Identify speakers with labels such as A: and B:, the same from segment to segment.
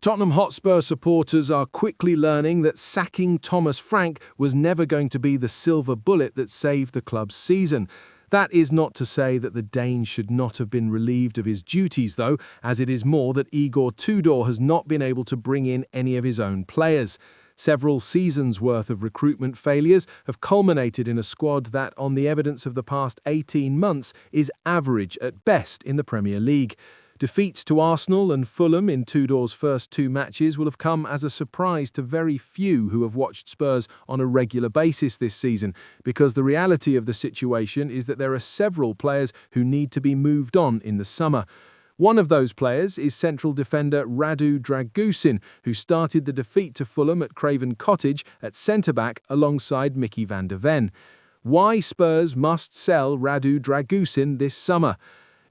A: Tottenham Hotspur supporters are quickly learning that sacking Thomas Frank was never going to be the silver bullet that saved the club's season. That is not to say that the Dane should not have been relieved of his duties, though, as it is more that Igor Tudor has not been able to bring in any of his own players. Several seasons' worth of recruitment failures have culminated in a squad that, on the evidence of the past 18 months, is average at best in the Premier League. Defeats to Arsenal and Fulham in Tudor's first two matches will have come as a surprise to very few who have watched Spurs on a regular basis this season, because the reality of the situation is that there are several players who need to be moved on in the summer. One of those players is central defender Dragusin, who started the defeat to Fulham at Craven Cottage at centre-back alongside Mickey van der Ven. Why Spurs must sell Dragusin this summer?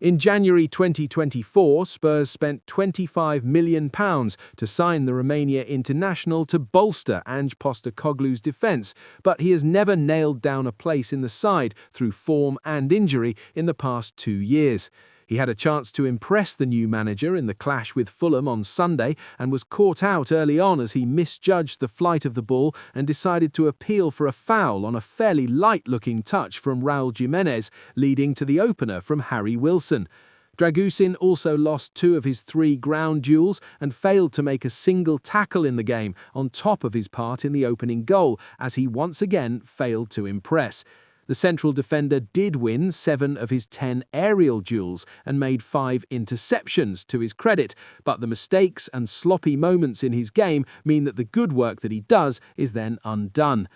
A: In January 2024, Spurs spent £25 million to sign the Romania international to bolster Ange Postecoglou's defence, but he has never nailed down a place in the side through form and injury in the past 2 years. He had a chance to impress the new manager in the clash with Fulham on Sunday and was caught out early on as he misjudged the flight of the ball and decided to appeal for a foul on a fairly light-looking touch from Raul Jimenez, leading to the opener from Harry Wilson. Dragusin also lost 2 of his 3 ground duels and failed to make a single tackle in the game on top of his part in the opening goal, as he once again failed to impress. The central defender did win 7 of his 10 aerial duels and made 5 interceptions to his credit, but the mistakes and sloppy moments in his game mean that the good work that he does is then undone.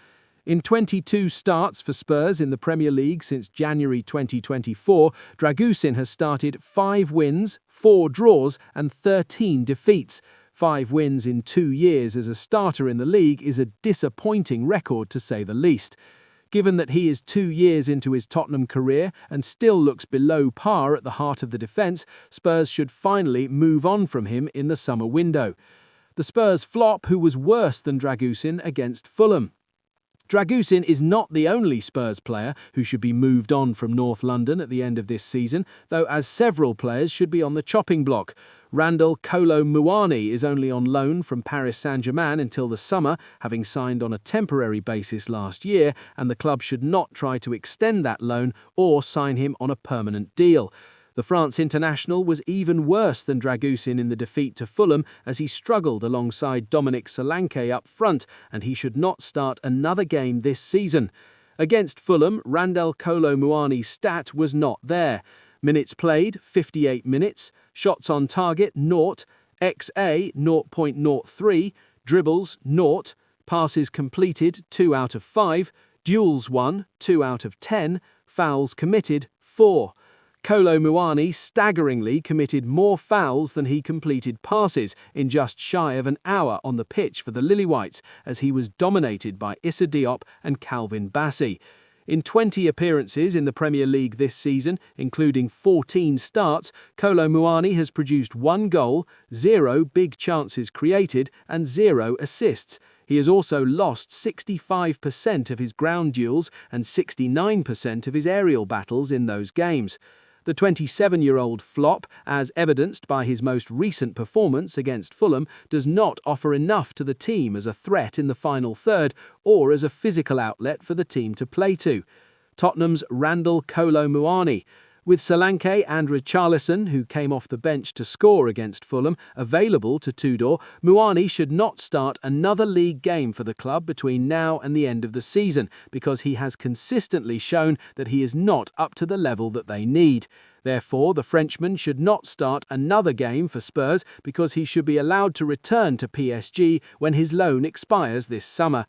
A: In 22 starts for Spurs in the Premier League since January 2024, Dragusin has started 5 wins, 4 draws and 13 defeats. 5 wins in 2 years as a starter in the league is a disappointing record, to say the least. Given that he is 2 years into his Tottenham career and still looks below par at the heart of the defence, Spurs should finally move on from him in the summer window. The Spurs flop who was worse than Dragusin against Fulham. Dragusin is not the only Spurs player who should be moved on from North London at the end of this season, though as several players should be on the chopping block. Kolo Muani is only on loan from Paris Saint-Germain until the summer, having signed on a temporary basis last year, and the club should not try to extend that loan or sign him on a permanent deal. The France international was even worse than Dragusin in the defeat to Fulham, as he struggled alongside Dominic Solanke up front, and he should not start another game this season. Against Fulham, Kolo Muani's stat was not there. Minutes played, 58 minutes, shots on target, 0, XA, 0.03, dribbles, 0, passes completed, 2 out of 5, duels won, 2 out of 10, fouls committed, 4. Kolo Muani staggeringly committed more fouls than he completed passes in just shy of an hour on the pitch for the Lilywhites, as he was dominated by Issa Diop and Calvin Bassey. In 20 appearances in the Premier League this season, including 14 starts, Kolo Muani has produced 1 goal, 0 big chances created, and 0 assists. He has also lost 65% of his ground duels and 69% of his aerial battles in those games. The 27-year-old flop, as evidenced by his most recent performance against Fulham, does not offer enough to the team as a threat in the final third or as a physical outlet for the team to play to. Tottenham's Kolo Muani. With Solanke and Richarlison, who came off the bench to score against Fulham, available to Tudor, Muani should not start another league game for the club between now and the end of the season, because he has consistently shown that he is not up to the level that they need. Therefore, the Frenchman should not start another game for Spurs, because he should be allowed to return to PSG when his loan expires this summer.